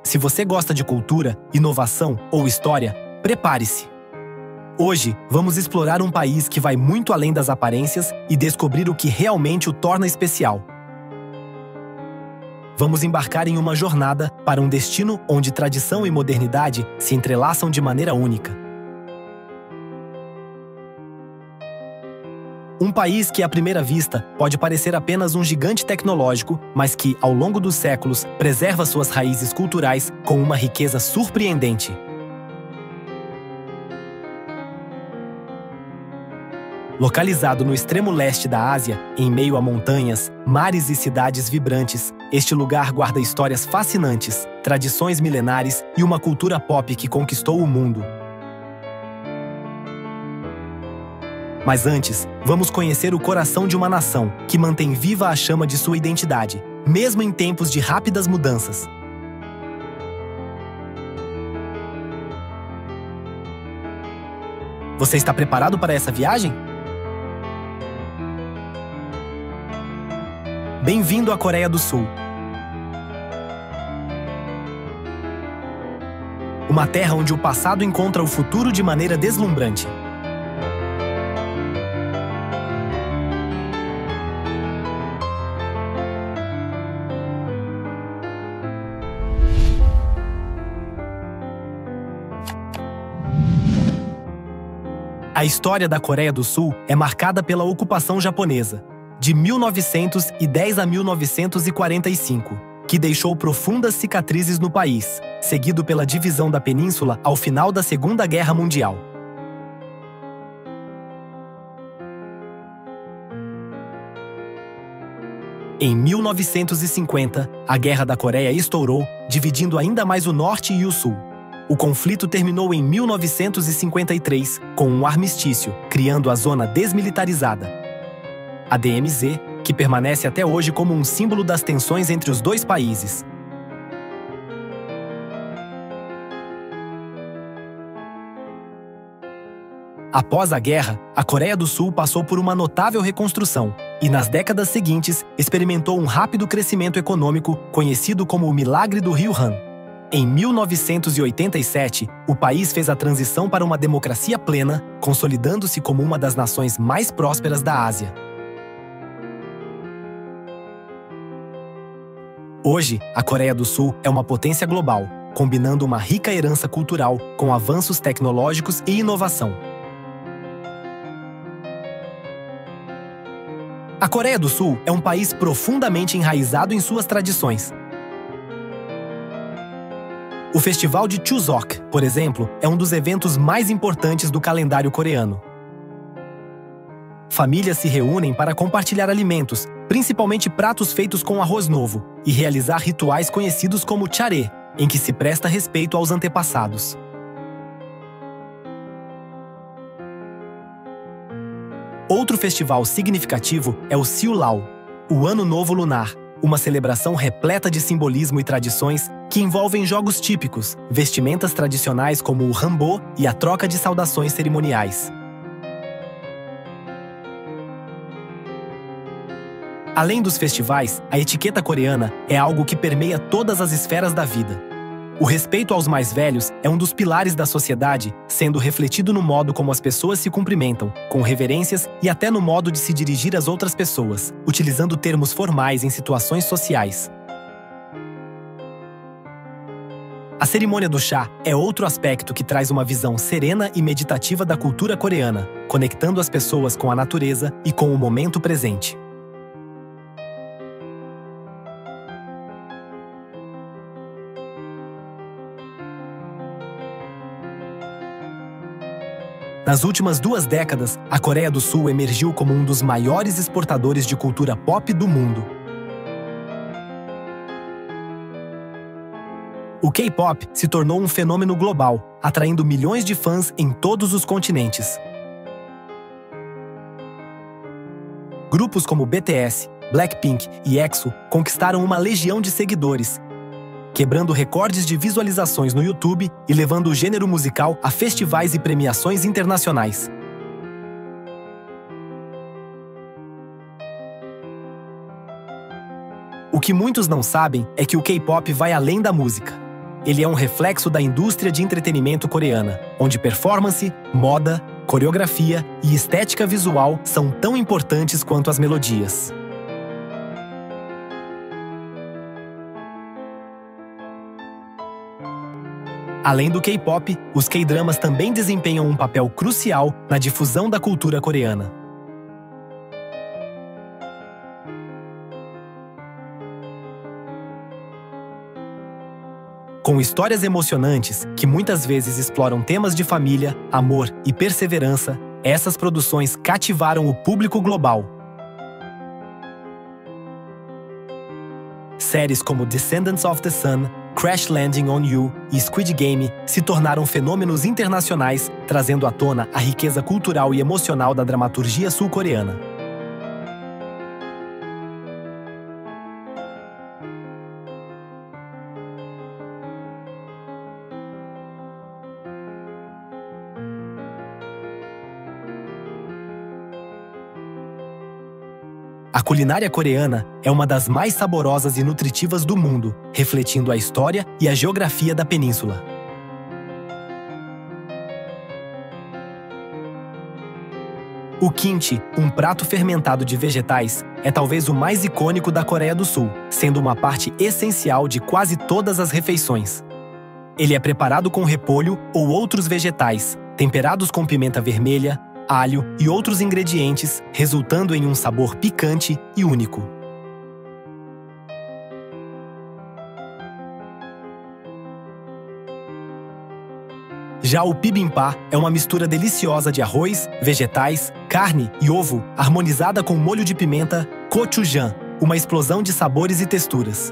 Se você gosta de cultura, inovação ou história, prepare-se! Hoje, vamos explorar um país que vai muito além das aparências e descobrir o que realmente o torna especial. Vamos embarcar em uma jornada para um destino onde tradição e modernidade se entrelaçam de maneira única. Um país que, à primeira vista, pode parecer apenas um gigante tecnológico, mas que, ao longo dos séculos, preserva suas raízes culturais com uma riqueza surpreendente. Localizado no extremo leste da Ásia, em meio a montanhas, mares e cidades vibrantes, este lugar guarda histórias fascinantes, tradições milenares e uma cultura pop que conquistou o mundo. Mas antes, vamos conhecer o coração de uma nação que mantém viva a chama de sua identidade, mesmo em tempos de rápidas mudanças. Você está preparado para essa viagem? Bem-vindo à Coreia do Sul. Uma terra onde o passado encontra o futuro de maneira deslumbrante. A história da Coreia do Sul é marcada pela ocupação japonesa, de 1910 a 1945, que deixou profundas cicatrizes no país, seguido pela divisão da península ao final da Segunda Guerra Mundial. Em 1950, a Guerra da Coreia estourou, dividindo ainda mais o Norte e o Sul. O conflito terminou em 1953, com um armistício, criando a Zona Desmilitarizada, a DMZ, que permanece até hoje como um símbolo das tensões entre os dois países. Após a guerra, a Coreia do Sul passou por uma notável reconstrução e, nas décadas seguintes, experimentou um rápido crescimento econômico conhecido como o Milagre do Rio Han. Em 1987, o país fez a transição para uma democracia plena, consolidando-se como uma das nações mais prósperas da Ásia. Hoje, a Coreia do Sul é uma potência global, combinando uma rica herança cultural com avanços tecnológicos e inovação. A Coreia do Sul é um país profundamente enraizado em suas tradições. O Festival de Chuseok, por exemplo, é um dos eventos mais importantes do calendário coreano. Famílias se reúnem para compartilhar alimentos, principalmente pratos feitos com arroz novo, e realizar rituais conhecidos como charé, em que se presta respeito aos antepassados. Outro festival significativo é o Seulao, o Ano Novo Lunar, uma celebração repleta de simbolismo e tradições que envolvem jogos típicos, vestimentas tradicionais como o hanbok e a troca de saudações cerimoniais. Além dos festivais, a etiqueta coreana é algo que permeia todas as esferas da vida. O respeito aos mais velhos é um dos pilares da sociedade, sendo refletido no modo como as pessoas se cumprimentam, com reverências e até no modo de se dirigir às outras pessoas, utilizando termos formais em situações sociais. A cerimônia do chá é outro aspecto que traz uma visão serena e meditativa da cultura coreana, conectando as pessoas com a natureza e com o momento presente. Nas últimas 2 décadas, a Coreia do Sul emergiu como um dos maiores exportadores de cultura pop do mundo. O K-pop se tornou um fenômeno global, atraindo milhões de fãs em todos os continentes. Grupos como BTS, Blackpink e EXO conquistaram uma legião de seguidores, quebrando recordes de visualizações no YouTube e levando o gênero musical a festivais e premiações internacionais. O que muitos não sabem é que o K-pop vai além da música. ele é um reflexo da indústria de entretenimento coreana, onde performance, moda, coreografia e estética visual são tão importantes quanto as melodias. Além do K-pop, os K-dramas também desempenham um papel crucial na difusão da cultura coreana. Com histórias emocionantes, que muitas vezes exploram temas de família, amor e perseverança, essas produções cativaram o público global. Séries como Descendants of the Sun, Crash Landing on You e Squid Game se tornaram fenômenos internacionais, trazendo à tona a riqueza cultural e emocional da dramaturgia sul-coreana. A culinária coreana é uma das mais saborosas e nutritivas do mundo, refletindo a história e a geografia da península. O kimchi, um prato fermentado de vegetais, é talvez o mais icônico da Coreia do Sul, sendo uma parte essencial de quase todas as refeições. Ele é preparado com repolho ou outros vegetais, temperados com pimenta vermelha, alho e outros ingredientes, resultando em um sabor picante e único. Já o bibimbap é uma mistura deliciosa de arroz, vegetais, carne e ovo, harmonizada com molho de pimenta gochujang, uma explosão de sabores e texturas.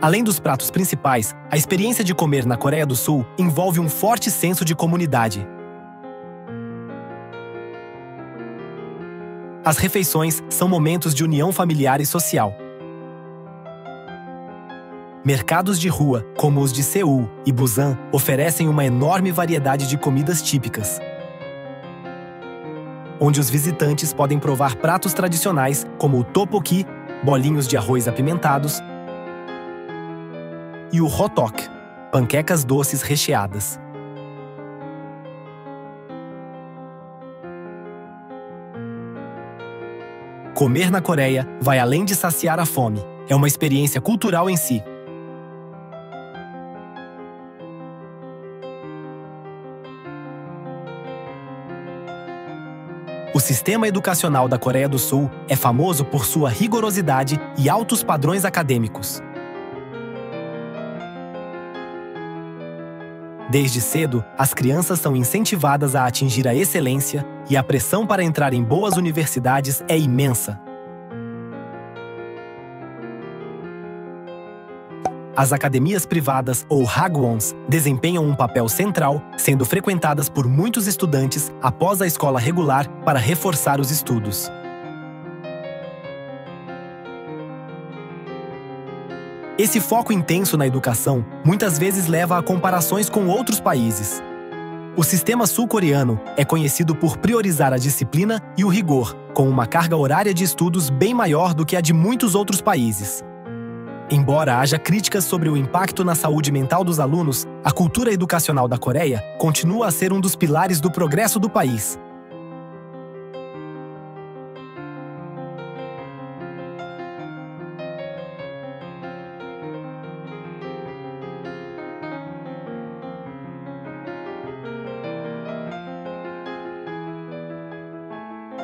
Além dos pratos principais, a experiência de comer na Coreia do Sul envolve um forte senso de comunidade. As refeições são momentos de união familiar e social. Mercados de rua, como os de Seul e Busan, oferecem uma enorme variedade de comidas típicas, onde os visitantes podem provar pratos tradicionais como o tteokbokki, bolinhos de arroz apimentados, e o hotteok, panquecas doces recheadas. Comer na Coreia vai além de saciar a fome. É uma experiência cultural em si. O sistema educacional da Coreia do Sul é famoso por sua rigorosidade e altos padrões acadêmicos. Desde cedo, as crianças são incentivadas a atingir a excelência e a pressão para entrar em boas universidades é imensa. As academias privadas, ou hagwons, desempenham um papel central, sendo frequentadas por muitos estudantes após a escola regular para reforçar os estudos. Esse foco intenso na educação muitas vezes leva a comparações com outros países. O sistema sul-coreano é conhecido por priorizar a disciplina e o rigor, com uma carga horária de estudos bem maior do que a de muitos outros países. Embora haja críticas sobre o impacto na saúde mental dos alunos, a cultura educacional da Coreia continua a ser um dos pilares do progresso do país.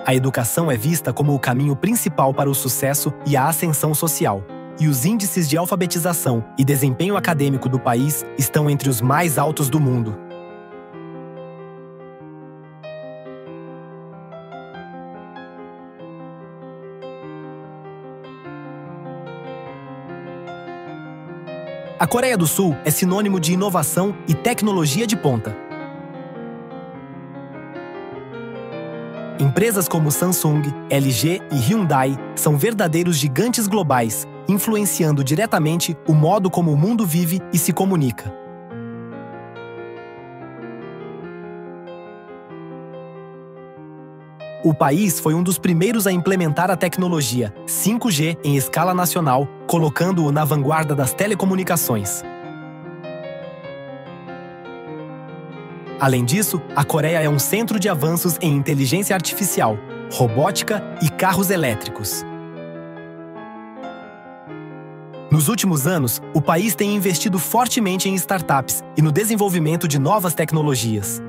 A educação é vista como o caminho principal para o sucesso e a ascensão social, e os índices de alfabetização e desempenho acadêmico do país estão entre os mais altos do mundo. A Coreia do Sul é sinônimo de inovação e tecnologia de ponta. Empresas como Samsung, LG e Hyundai são verdadeiros gigantes globais, influenciando diretamente o modo como o mundo vive e se comunica. O país foi um dos primeiros a implementar a tecnologia 5G em escala nacional, colocando-o na vanguarda das telecomunicações. Além disso, a Coreia é um centro de avanços em inteligência artificial, robótica e carros elétricos. Nos últimos anos, o país tem investido fortemente em startups e no desenvolvimento de novas tecnologias.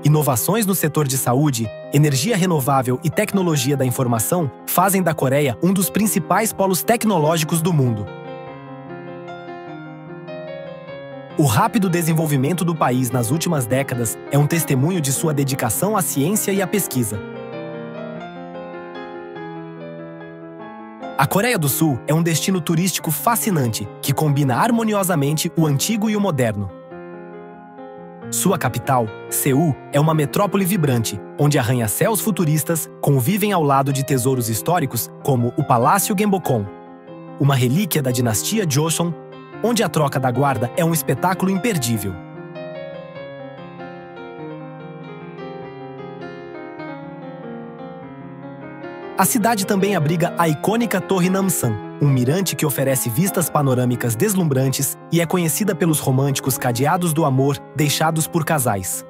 Inovações no setor de saúde, energia renovável e tecnologia da informação fazem da Coreia um dos principais polos tecnológicos do mundo. O rápido desenvolvimento do país nas últimas décadas é um testemunho de sua dedicação à ciência e à pesquisa. A Coreia do Sul é um destino turístico fascinante que combina harmoniosamente o antigo e o moderno. Sua capital, Seul, é uma metrópole vibrante, onde arranha-céus futuristas convivem ao lado de tesouros históricos como o Palácio Gyeongbokgung, uma relíquia da dinastia Joseon, onde a troca da guarda é um espetáculo imperdível. A cidade também abriga a icônica Torre Namsan, um mirante que oferece vistas panorâmicas deslumbrantes e é conhecida pelos românticos cadeados do amor deixados por casais.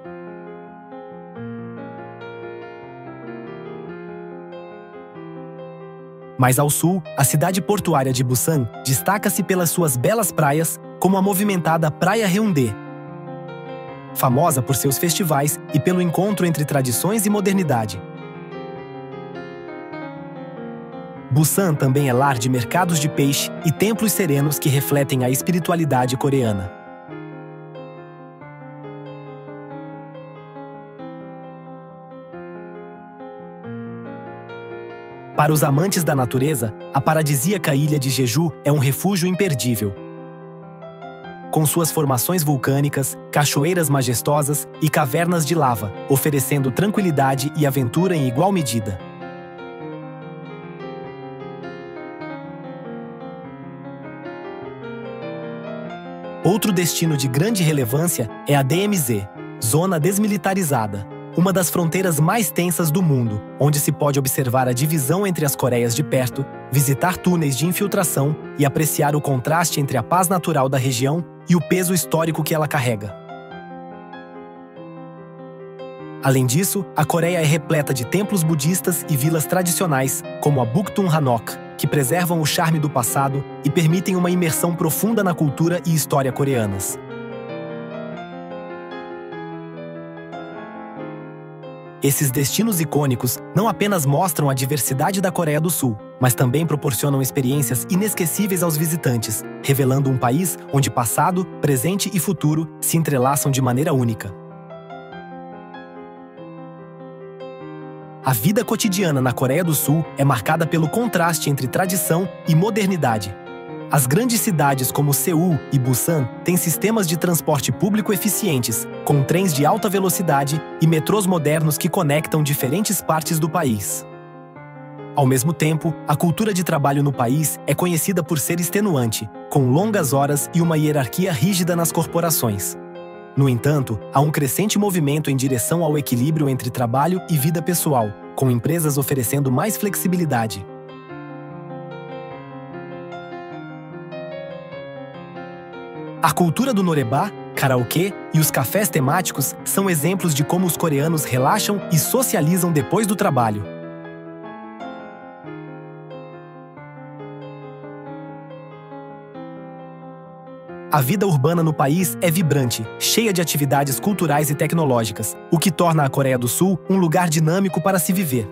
Mais ao sul, a cidade portuária de Busan destaca-se pelas suas belas praias, como a movimentada Praia Haeundae, famosa por seus festivais e pelo encontro entre tradições e modernidade. Busan também é lar de mercados de peixe e templos serenos que refletem a espiritualidade coreana. Para os amantes da natureza, a paradisíaca ilha de Jeju é um refúgio imperdível. Com suas formações vulcânicas, cachoeiras majestosas e cavernas de lava, oferecendo tranquilidade e aventura em igual medida. Outro destino de grande relevância é a DMZ, Zona Desmilitarizada, uma das fronteiras mais tensas do mundo, onde se pode observar a divisão entre as Coreias de perto, visitar túneis de infiltração e apreciar o contraste entre a paz natural da região e o peso histórico que ela carrega. Além disso, a Coreia é repleta de templos budistas e vilas tradicionais, como a Bukdong Hanok, que preservam o charme do passado e permitem uma imersão profunda na cultura e história coreanas. Esses destinos icônicos não apenas mostram a diversidade da Coreia do Sul, mas também proporcionam experiências inesquecíveis aos visitantes, revelando um país onde passado, presente e futuro se entrelaçam de maneira única. A vida cotidiana na Coreia do Sul é marcada pelo contraste entre tradição e modernidade. As grandes cidades como Seul e Busan têm sistemas de transporte público eficientes, com trens de alta velocidade e metrôs modernos que conectam diferentes partes do país. Ao mesmo tempo, a cultura de trabalho no país é conhecida por ser extenuante, com longas horas e uma hierarquia rígida nas corporações. No entanto, há um crescente movimento em direção ao equilíbrio entre trabalho e vida pessoal, com empresas oferecendo mais flexibilidade. A cultura do norebá, karaokê e os cafés temáticos são exemplos de como os coreanos relaxam e socializam depois do trabalho. A vida urbana no país é vibrante, cheia de atividades culturais e tecnológicas, o que torna a Coreia do Sul um lugar dinâmico para se viver.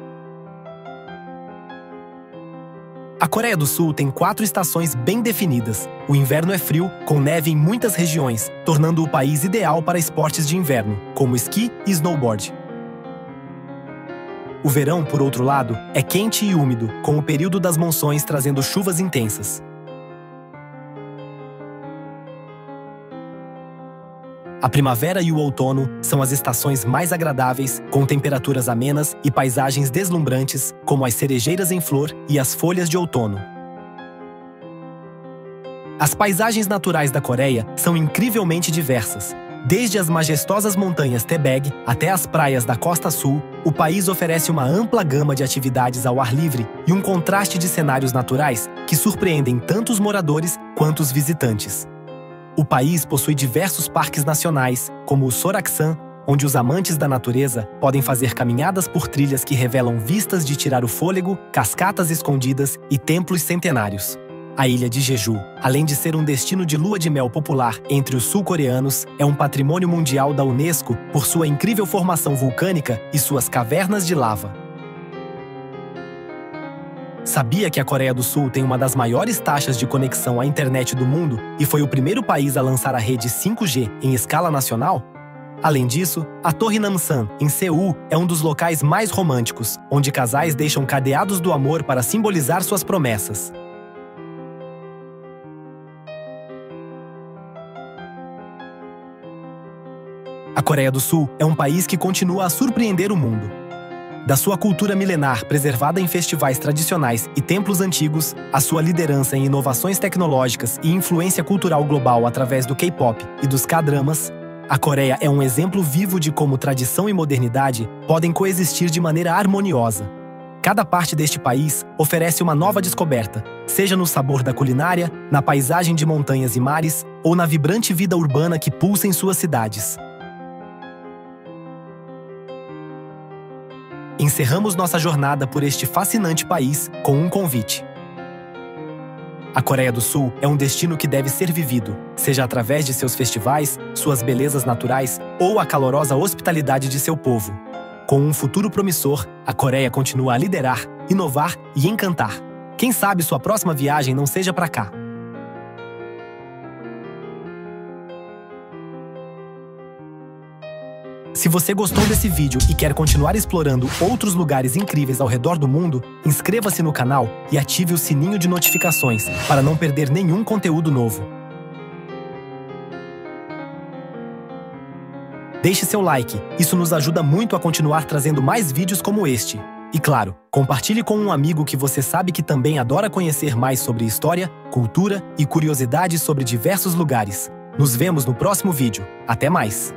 A Coreia do Sul tem 4 estações bem definidas. O inverno é frio, com neve em muitas regiões, tornando o país ideal para esportes de inverno, como esqui e snowboard. O verão, por outro lado, é quente e úmido, com o período das monções trazendo chuvas intensas. A primavera e o outono são as estações mais agradáveis, com temperaturas amenas e paisagens deslumbrantes, como as cerejeiras em flor e as folhas de outono. As paisagens naturais da Coreia são incrivelmente diversas. Desde as majestosas montanhas Taebag até as praias da Costa Sul, o país oferece uma ampla gama de atividades ao ar livre e um contraste de cenários naturais que surpreendem tanto os moradores quanto os visitantes. O país possui diversos parques nacionais, como o Soraksan, onde os amantes da natureza podem fazer caminhadas por trilhas que revelam vistas de tirar o fôlego, cascatas escondidas e templos centenários. A ilha de Jeju, além de ser um destino de lua de mel popular entre os sul-coreanos, é um patrimônio mundial da Unesco por sua incrível formação vulcânica e suas cavernas de lava. Sabia que a Coreia do Sul tem uma das maiores taxas de conexão à internet do mundo e foi o primeiro país a lançar a rede 5G em escala nacional? Além disso, a Torre Namsan, em Seul, é um dos locais mais românticos, onde casais deixam cadeados do amor para simbolizar suas promessas. A Coreia do Sul é um país que continua a surpreender o mundo. Da sua cultura milenar preservada em festivais tradicionais e templos antigos, a sua liderança em inovações tecnológicas e influência cultural global através do K-pop e dos K-dramas, a Coreia é um exemplo vivo de como tradição e modernidade podem coexistir de maneira harmoniosa. Cada parte deste país oferece uma nova descoberta, seja no sabor da culinária, na paisagem de montanhas e mares, ou na vibrante vida urbana que pulsa em suas cidades. Encerramos nossa jornada por este fascinante país com um convite. A Coreia do Sul é um destino que deve ser vivido, seja através de seus festivais, suas belezas naturais ou a calorosa hospitalidade de seu povo. Com um futuro promissor, a Coreia continua a liderar, inovar e encantar. Quem sabe sua próxima viagem não seja para cá. Se você gostou desse vídeo e quer continuar explorando outros lugares incríveis ao redor do mundo, inscreva-se no canal e ative o sininho de notificações para não perder nenhum conteúdo novo. Deixe seu like, isso nos ajuda muito a continuar trazendo mais vídeos como este. E claro, compartilhe com um amigo que você sabe que também adora conhecer mais sobre história, cultura e curiosidades sobre diversos lugares. Nos vemos no próximo vídeo. Até mais!